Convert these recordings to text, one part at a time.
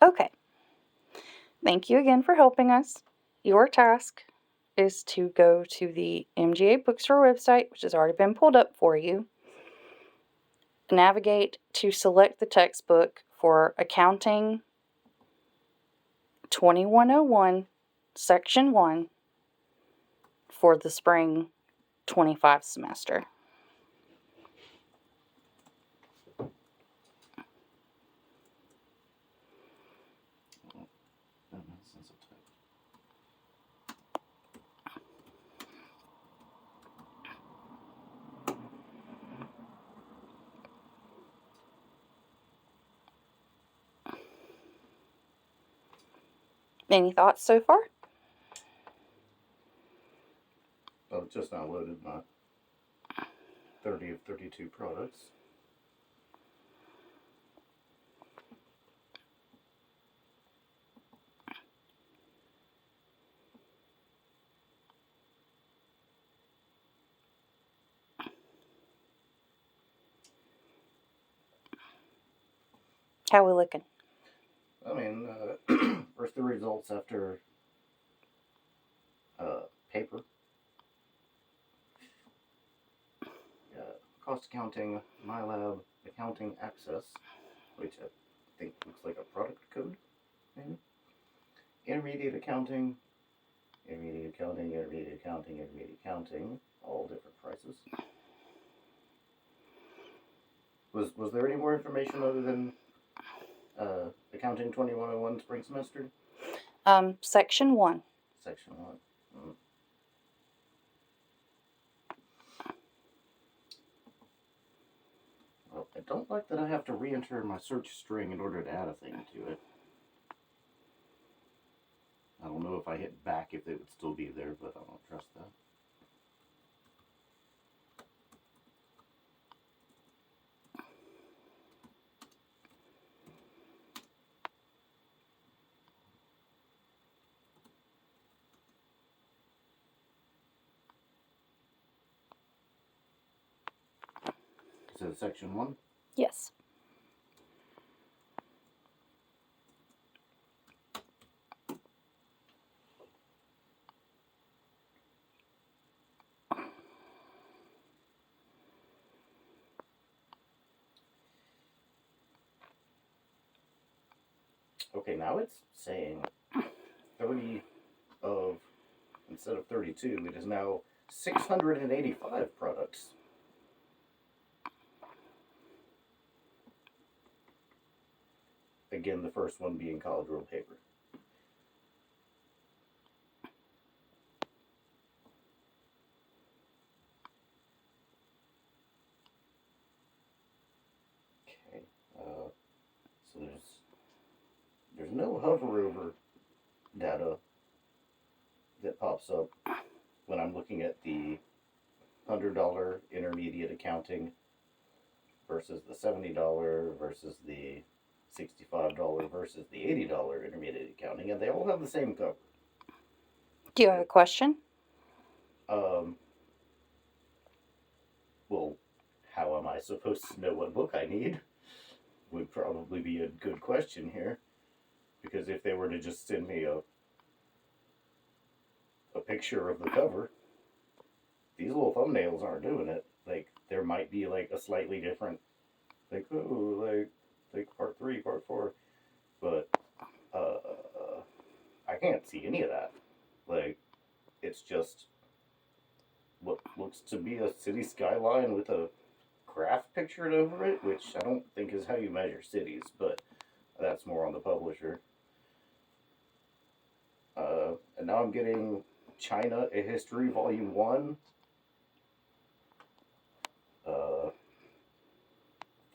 Okay. Thank you again for helping us. Your task is to go to the MGA Bookstore website, which has already been pulled up for you. Navigate to select the textbook for Accounting 2101, Section 1 for the spring 25 semester. Any thoughts so far? I've just downloaded my 30 of 32 products. How we looking? I mean, first the results after paper. Cost accounting, MyLab, accounting access, which I think looks like a product code, maybe. Intermediate accounting, intermediate accounting, intermediate accounting, intermediate accounting, all different prices. Was there any more information other than accounting 2101 spring semester? Section 1. Section 1. Well, I don't like that I have to re-enter my search string in order to add a thing to it. I don't know if I hit back if it would still be there, but I don't trust that. So section 1? Yes. Okay, now it's saying 30 of, instead of 32, it is now 685 products. Again, the first one being college ruled paper. Okay, so there's no hover over data that pops up when I'm looking at the $100 intermediate accounting versus the $70 versus the $65 versus the $80 intermediate accounting, and they all have the same cover. Do you have a question? Well, how am I supposed to know what book I need? Would probably be a good question here, because if they were to just send me a picture of the cover, these little thumbnails aren't doing it. Like, there might be like a slightly different, like, oh, like part 3, part 4, but I can't see any of that. Like, it's just what looks to be a city skyline with a graph pictured over it, which I don't think is how you measure cities, but that's more on the publisher. And now I'm getting China, A History, Volume 1.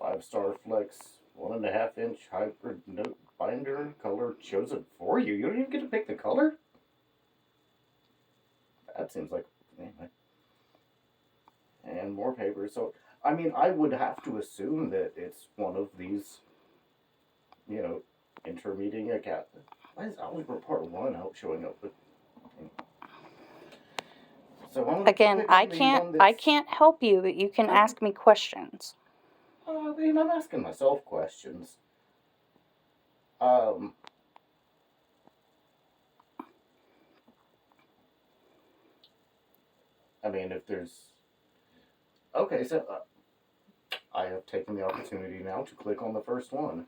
5-star flex, 1.5-inch hybrid note binder, color chosen for you. You don't even get to pick the color? That seems like, anyway. And more paper. So, I mean, I would have to assume that it's one of these, intermediate account. Why is Algebra Part 1 out showing up with? So Again, I can't help you, but you can ask me questions. I mean, I'm asking myself questions. Um, I mean, if there's okay, so I have taken the opportunity now to click on the first one,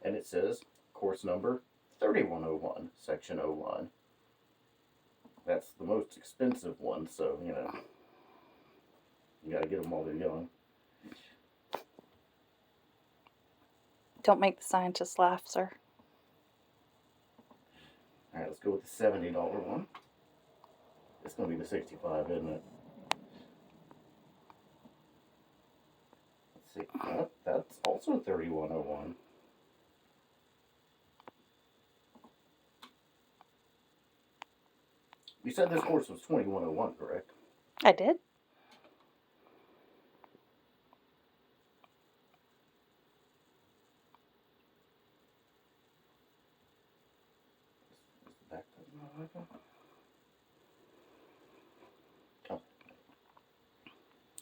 and it says course number 3101, section 01. That's the most expensive one, so you know you got to get them while they're young. Don't make the scientists laugh, sir. All right, let's go with the $70 one. It's going to be the 65, isn't it? Let's see. That's also 3101. You said this course was 2101, correct? I did. Back to my iPhone. Oh,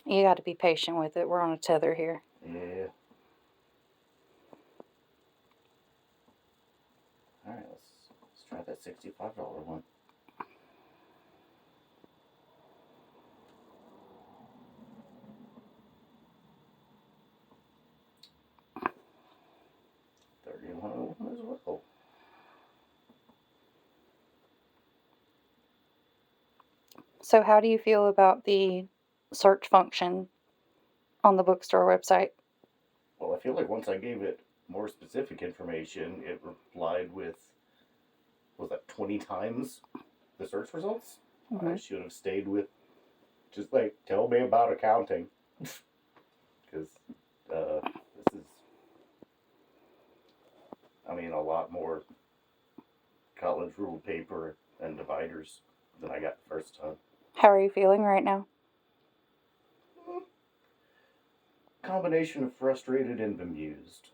You got to be patient with it. We're on a tether here. yeah. All right, let's try that $65 one. $3101 as well. So, how do you feel about the search function on the bookstore website? Well, I feel like once I gave it more specific information, it replied with, was that 20 times the search results? Mm-hmm. I should have stayed with just like, tell me about accounting. Because this is, I mean, a lot more college rule paper and dividers than I got the first time. How are you feeling right now? Combination of frustrated and bemused.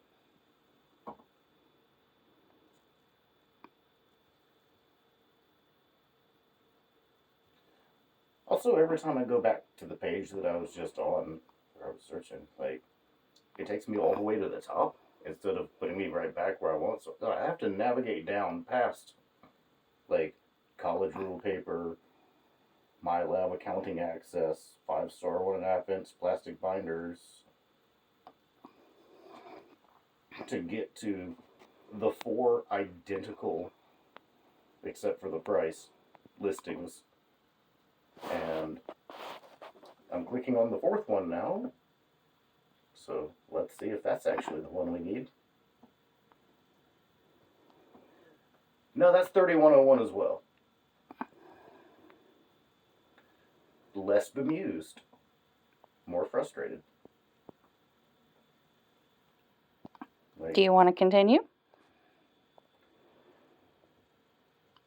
Also, every time I go back to the page that I was just on, where I was searching, like, it takes me all the way to the top instead of putting me right back where I want. So I have to navigate down past, like, college rule paper, my lab accounting access, 5-star 1.5 inch plastic binders, to get to the 4 identical, except for the price, listings. And I'm clicking on the 4th one now. So let's see if that's actually the one we need. No, that's 3101 as well. Less bemused. More frustrated. Like, Do you want to continue?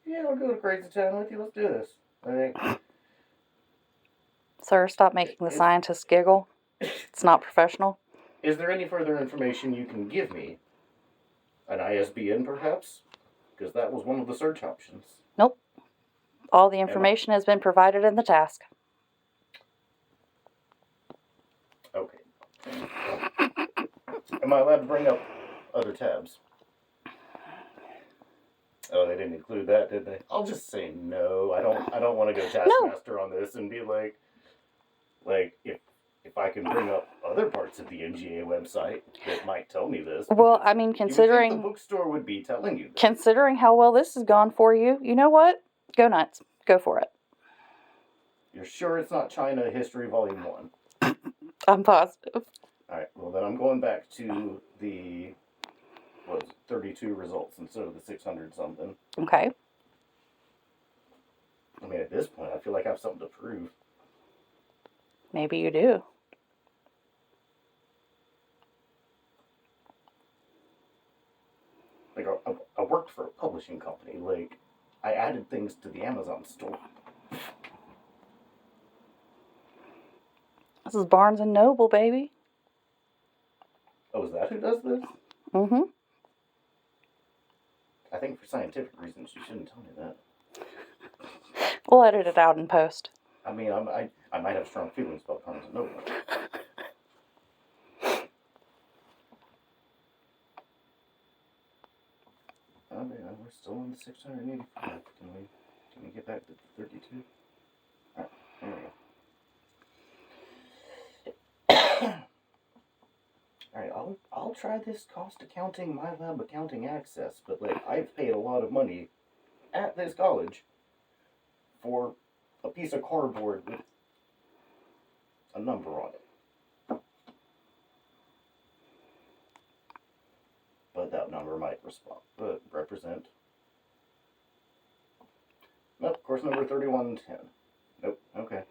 yeah, I'll go to Crazy Town with you. Let's do this. Like, Sir, stop making the scientists giggle. It's not professional. is there any further information you can give me? An ISBN, perhaps? Because that was one of the search options. Nope. All the information has been provided in the task. Okay. Am I allowed to bring up other tabs? Oh, they didn't include that, did they? I'll just say no. I don't want to go taskmaster on this and be like if I can bring up other parts of the MGA website that might tell me this. Well, I mean, considering you would think the bookstore would be telling you this. Considering how well this has gone for you, you know what? Go nuts. Go for it. You're sure it's not China History Volume 1? I'm positive. Alright, well then I'm going back to the 32 results instead of the 600 something. Okay. I mean, at this point, I feel like I have something to prove. Maybe you do. Like, I worked for a publishing company. Like, I added things to the Amazon store. This is Barnes and Noble, baby. Oh, is that who does this? Mm-hmm. I think for scientific reasons, you shouldn't tell me that. We'll edit it out in post. I mean, I might have strong feelings about Barnes and Noble. we're still on the 685. Can we get back to 32? Alright, there we go. Alright, I'll try this cost accounting, MyLab accounting access, but like I've paid a lot of money at this college for a piece of cardboard with a number on it. But that number might represent. Nope, course number 3110. Nope, okay.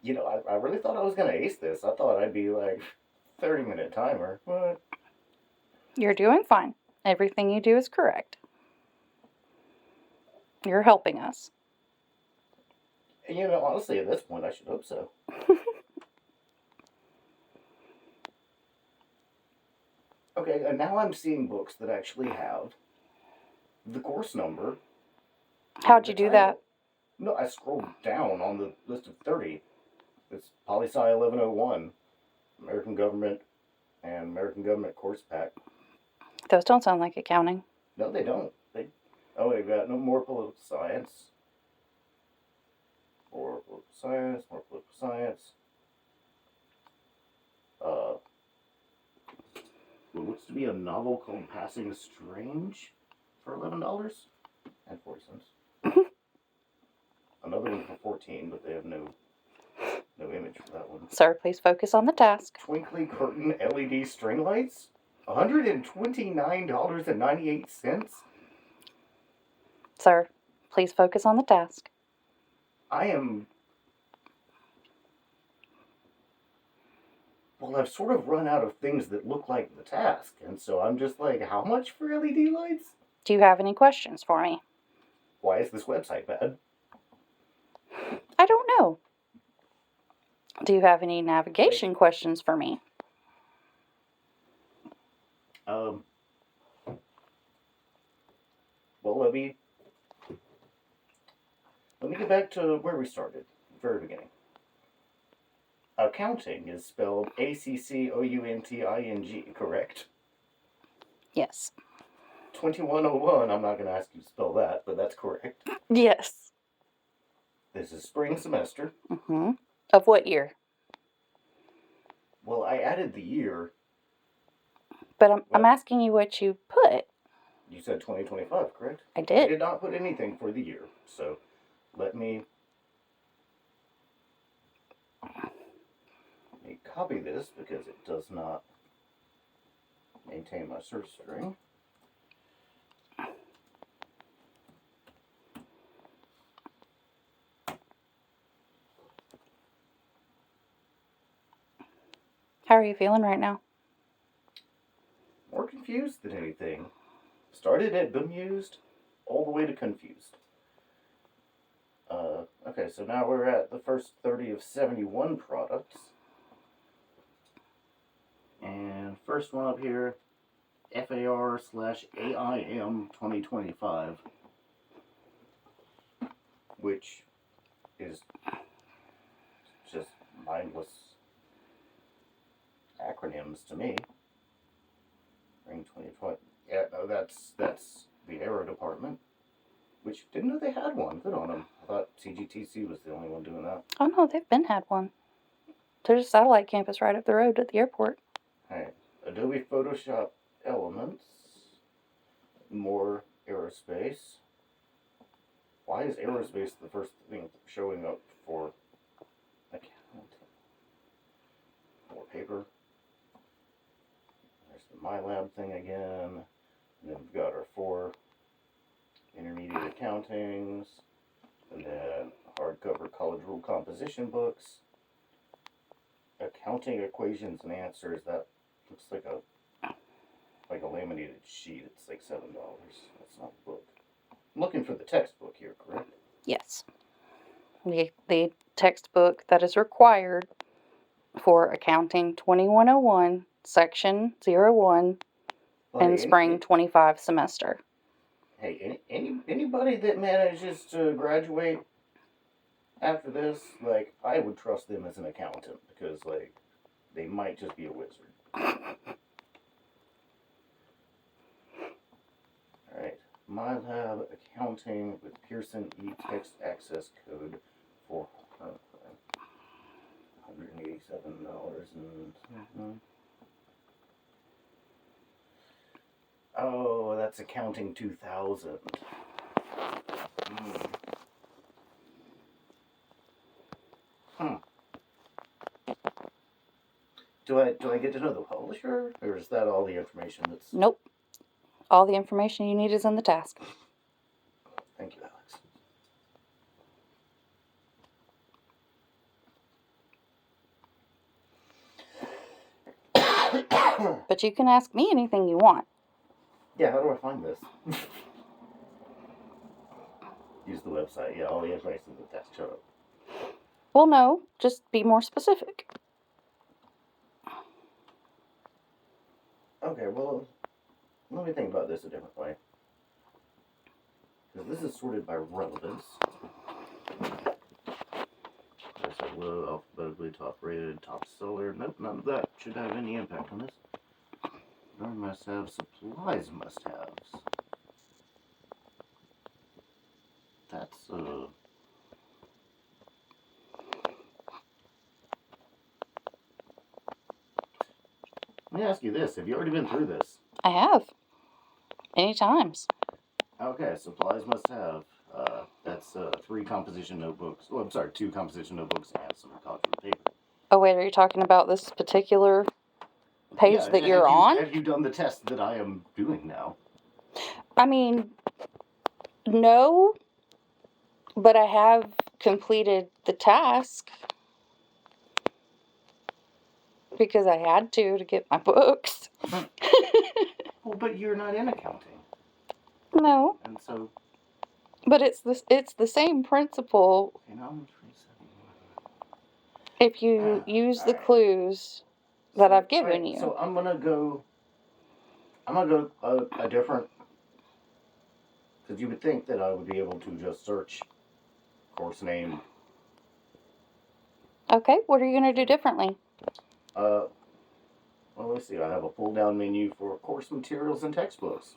You know, I really thought I was going to ace this. I thought I'd be like 30-minute timer. What? You're doing fine. Everything you do is correct. You're helping us. And you know, honestly, at this point, I should hope so. Okay, and now I'm seeing books that actually have the course number. How'd you do that? No, I scrolled down on the list of 30. It's Poli-Sci 1101, American Government, and American Government Course Pack. Those don't sound like accounting. No, they don't. They've got no more political science. More political science, more political science. What looks to be a novel called Passing Strange for $11.40. Another one for $14, but they have no image for that one. Sir, please focus on the task. Twinkly curtain LED string lights, $129.98. Sir, please focus on the task. Well, I've sort of run out of things that look like the task, and so I'm just like, how much for LED lights? Do you have any questions for me? Why is this website bad? I don't know. Do you have any navigation questions for me? Well, let me get back to where we started, the very beginning. Accounting is spelled ACCOUNTING, correct? Yes. 2101, I'm not going to ask you to spell that, but that's correct. Yes. This is spring semester. Mm-hmm. Of what year? Well, I added the year. But I'm asking you what you put. You said 2025, correct? I did. I did not put anything for the year, so let me copy this because it does not maintain my search string. How are you feeling right now? More confused than anything. Started at bemused, all the way to confused. Okay, so now we're at the first 30 of 71 products. And first one up here, FAR/AIM 2025, which is just mindless acronyms to me. Spring 2020. Yeah, no, that's the Aero department. Which, didn't know they had one. Good on them. I thought CGTC was the only one doing that. Oh no, they've been had one. There's a satellite campus right up the road at the airport. Alright. Adobe Photoshop Elements. More aerospace. Why is aerospace the first thing showing up for accounting? More paper. There's the MyLab thing again. And then we've got our 4 intermediate accountings. And then hardcover college rule composition books. Accounting equations and answers. That looks like a laminated sheet. It's like $7. That's not the book. I'm looking for the textbook here, correct? Yes. The textbook that is required for Accounting 2101, Section 01, in spring 25 semester. Hey, anybody that manages to graduate after this, like, I would trust them as an accountant because, like, they might just be a wizard. My Lab Accounting with Pearson e-text access code for $187 and oh, that's Accounting 2000. Do I get to know the publisher, or is that all the information that's? Nope. All the information you need is in the task. Thank you, Alex. But you can ask me anything you want. Yeah, how do I find this? Use the website. Yeah, all the information in the task. Shut up. Well, no, just be more specific. Okay, well, let me think about this a different way. Because this is sorted by relevance. There's a low, alphabetically top rated, top seller. Nope, none of that should have any impact on this. Burn must have, supplies must haves. That's, Let me ask you this. Have you already been through this? I have. Many times. Okay, supplies must have. That's 3 composition notebooks. Oh, I'm sorry, 2 composition notebooks and some copy paper. Oh, wait, are you talking about this particular page that you're on? Have you done the test that I am doing now? I mean, no, but I have completed the task because I had to get my books. Well, but you're not in accounting. No. And so. But it's the same principle. Okay, now I'm 371. If you use the clues that I've given you. So I'm gonna go a different. Because you would think that I would be able to just search course name. Okay, what are you gonna do differently? Well, let's see. I have a pull-down menu for course materials and textbooks.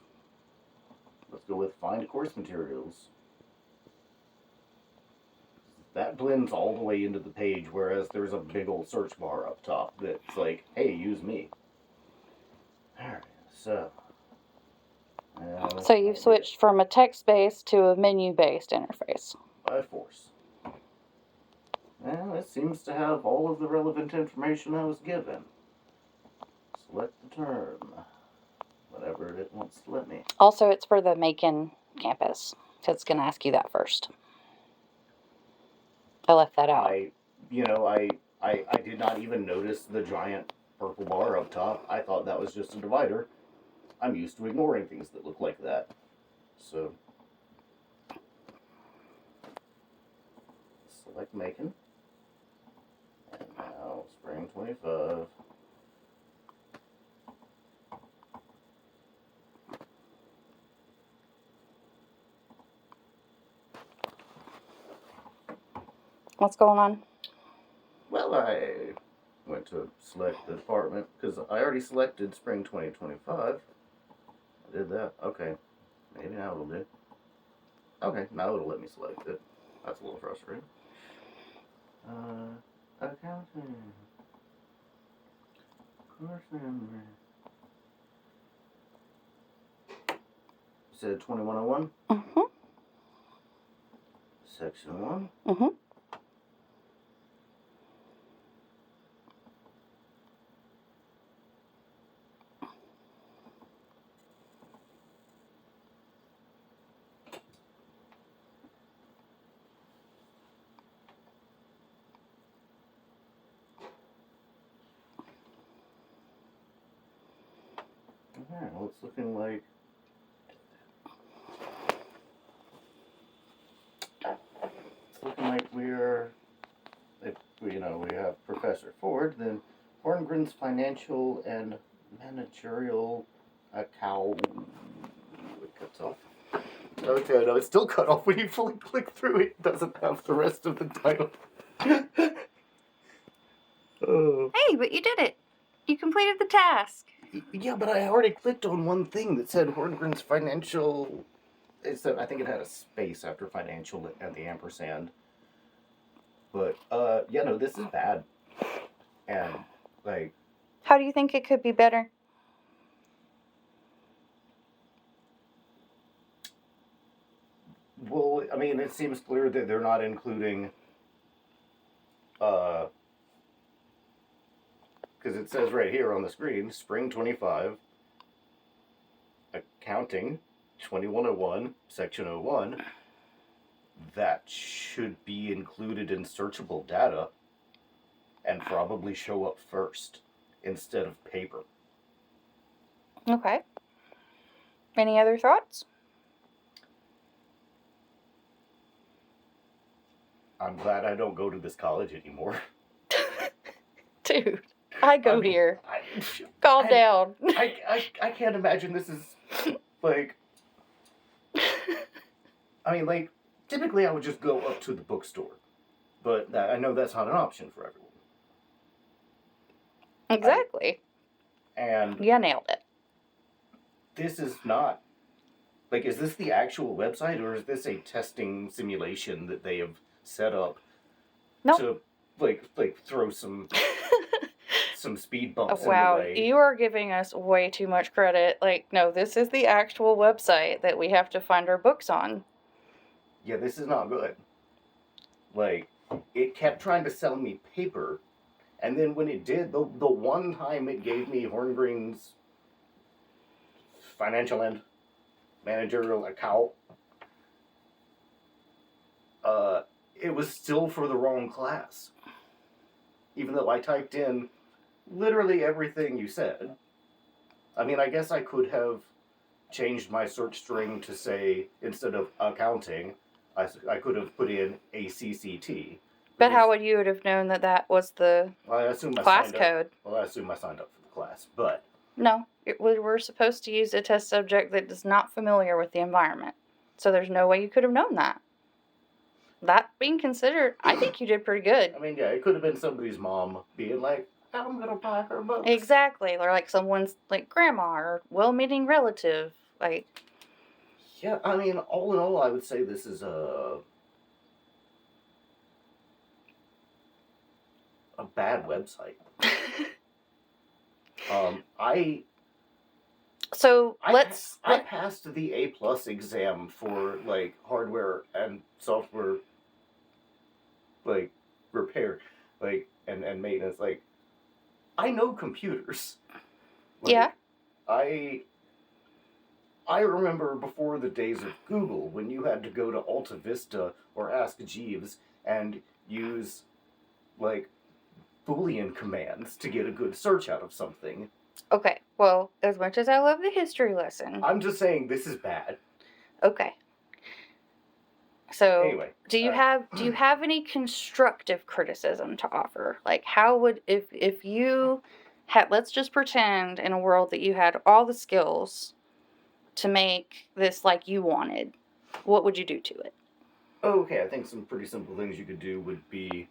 Let's go with find course materials. That blends all the way into the page, whereas there's a big old search bar up top that's like, hey, use me. Alright, so. So you've switched from a text-based to a menu-based interface. By force. Well, it seems to have all of the relevant information I was given. Select the term. Whatever it wants to let me. Also, it's for the Macon campus. So it's going to ask you that first. I left that out. I did not even notice the giant purple bar up top. I thought that was just a divider. I'm used to ignoring things that look like that. So, select Macon. And now, spring 25. What's going on? Well, I went to select the department because I already selected spring 2025. I did that. Okay. Maybe now it'll do. Okay, now it'll let me select it. That's a little frustrating. Accounting. Course number. You said 2101? Mm-hmm. Section 1? Mm-hmm. Okay, well, it's looking like we're, if we have Professor Ford, then Horngren's financial and managerial account. It cuts off. Okay, no, it's still cut off when you fully click through it. It doesn't have the rest of the title. Oh. Hey, but you did it. You completed the task. Yeah, but I already clicked on one thing that said Horngren's financial I think it had a space after financial and the ampersand. But yeah, no, this is bad. And like, How do you think it could be better? well, I mean, it seems clear that they're not including because it says right here on the screen, Spring 25, Accounting 2101, Section 01. That should be included in searchable data and probably show up first instead of paper. Okay. Any other thoughts? I'm glad I don't go to this college anymore. Dude, I go here. I, Calm down. I can't imagine this is like. I mean, like, typically I would just go up to the bookstore, but I know that's not an option for everyone. Exactly. And You nailed it. this is not. Like, is this the actual website, or is this a testing simulation that they have set up to, like throw some speed bumps in the Wow, way? you are giving us way too much credit. Like, no, this is the actual website that we have to find our books on. Yeah, this is not good. Like, it kept trying to sell me paper, and then when it did, the one time it gave me Horngreen's financial and managerial account, it was still for the wrong class. Even though I typed in literally everything you said. I mean, I guess I could have changed my search string to say, instead of accounting, I could have put in ACCT. But how would you have known that that was the I assume class code? Well, I assume I signed up for the class, but No, we're supposed to use a test subject that is not familiar with the environment. So there's no way you could have known that. That being considered, I think you did pretty good. I mean, yeah, it could have been somebody's mom being like, I'm gonna buy her books. Exactly. Or like someone's like grandma or well-meaning relative. Like, yeah, I mean, all in all, I would say this is a bad website. I passed the A+ exam for like hardware and software, like repair, like and maintenance. Like, I know computers. Like, yeah. I remember before the days of Google when you had to go to Alta Vista or Ask Jeeves and use like Boolean commands to get a good search out of something. Okay, well, as much as I love the history lesson, I'm just saying this is bad. Okay. So, anyway, do you have any constructive criticism to offer? Like, how would if you had, let's just pretend in a world that you had all the skills to make this like you wanted, what would you do to it? Okay, I think some pretty simple things you could do would be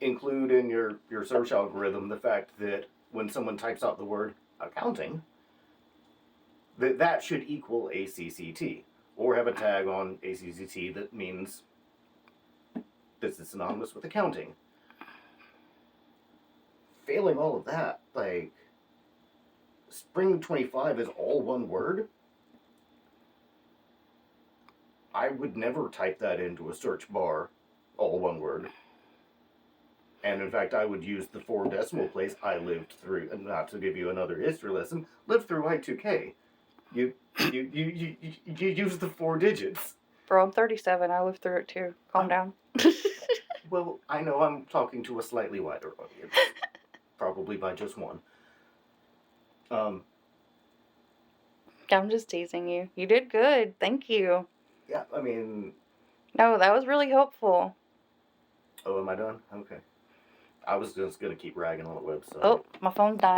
include in your search algorithm the fact that when someone types out the word accounting, that should equal ACCT, or have a tag on ACCT that means this is synonymous with accounting. Failing all of that, like, Spring 25 is all one word, I would never type that into a search bar, all one word. And in fact, I would use the 4 decimal place I lived through, and not to give you another history lesson, lived through Y2K. You use the 4 digits. Bro, I'm 37. I lived through it too. Calm down. Well, I know I'm talking to a slightly wider audience. Probably by just one. I'm just teasing you. You did good. Thank you. Yeah, I mean... No, that was really helpful. Oh, am I done? Okay. I was just going to keep ragging on the website. Oh, my phone's dying.